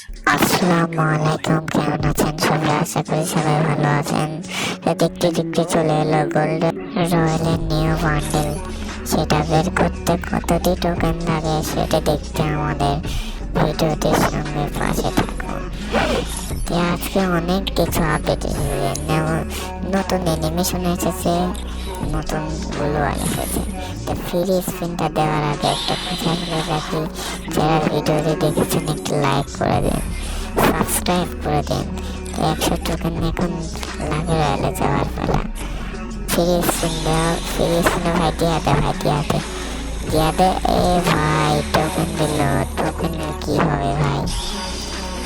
আসসালামু আলাইকুম, কেমন আছেন সবাই? আশা করি সবাই ভালো আছেন। দেখতে দেখতে চলে এলো গোল্ডেন রয়্যালের নিউ বান্ডেল। সেটা বের করতে কতটি টোকেন লাগে সেটা দেখতে আমাদের ভিডিওটির সঙ্গে পাশে থাকুন। আজকে অনেক কিছু আপডেট এসেছে, যেমন নতুন অ্যানিমেশন এসেছে, নতুন ব্লুয়ার এসেছে। তো ফ্রি স্পিনটা দেওয়ার আগে একটা কথা বলে রাখি, যারা ভিডিওটি দেখেছেন একটু লাইক করে দিন, সাবস্ক্রাইব করে দিন। তো 100 টোকেন এখন লাগে রয়্যালে যাওয়ার পালা। ফ্রি স্পিন দেওয়া, ফ্রি স্পিনে ভাই দিয়াতে এ ভাই টোকেন দিল। টোকেনের কি হবে ভাই?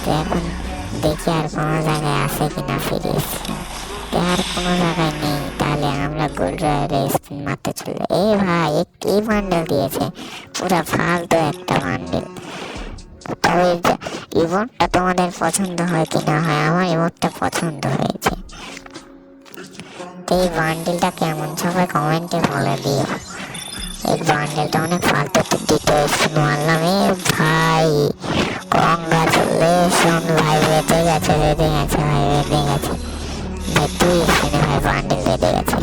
তো এখন দেখি আর কোনো জায়গায় আছে কিনা ফ্রি স্পিন। আর কোনো জায়গায় নেই, তাহলে আমরা গোল্ড রয়্যালে স্পিন মারতে চলে। এ ভাই এই বান্ডেল দিয়েছে, পুরা ফালতু একটা বান্ডেল। তবে ইমোটটা তোমাদের পছন্দ হয় কি না হয়, আমার ইমোটটা পছন্দ হয়েছে। তো এই বান্ডেলটা কেমন সবাই কমেন্টে বলে দিও। এই বান্ডেলটা অনেক ফালতু, দ্বিতীয় স্পিন মারলাম। এ ভাই কংগ্রাচুলেশন ভাই, বেঁধে গেছে ভাই, বেঁধে গেছে ভাই। 2 স্পিনে ভাই বান্ডেল বেঁধে গেছে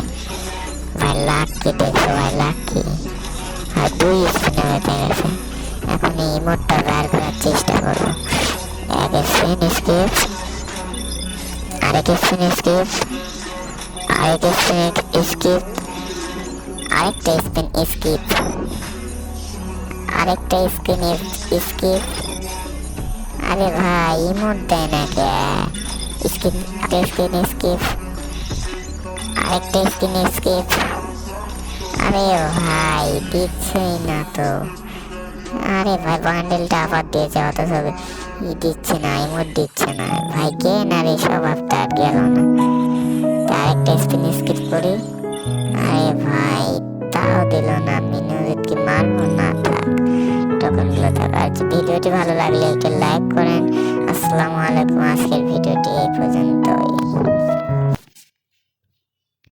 ভাই। লাকি দেখছো ভাই, লাকি ভাই 2 স্পিনে বেঁধে গেছে। এখন এই ইমোটটা বের করার চেষ্টা করবো। এক স্পিন স্কিপ, আরেক স্পিন স্কিপ, আরেক স্পিন স্কিপ, আরেকটা স্পিন স্কিপ, আরেকটা স্পিন স্কিপ। আরে ভাই ইমোট দেয় না কে? স্কিপ, স্পিন স্কিপ, আরেকটা স্পিন স্কিপ। আরে ভাই দিচ্ছেই না তো। আরে ভাই বান্ডেলটা আবার দিয়েছে, অথচ দিচ্ছে না, ইমোট দিচ্ছে না ভাই। কে না রে, সব আপনার গেল না। আরেকটা স্পিন স্কিপ করি। আরে ভাই তাও দিল না। মিনুজিৎকে মারবো না, থাক টোকেনগুলো থাক। আর ভিডিওটি ভালো লাগলে একটু লাইক করেন। আসসালামু আলাইকুম, আজকের ভিডিওটি এই পর্যন্তই।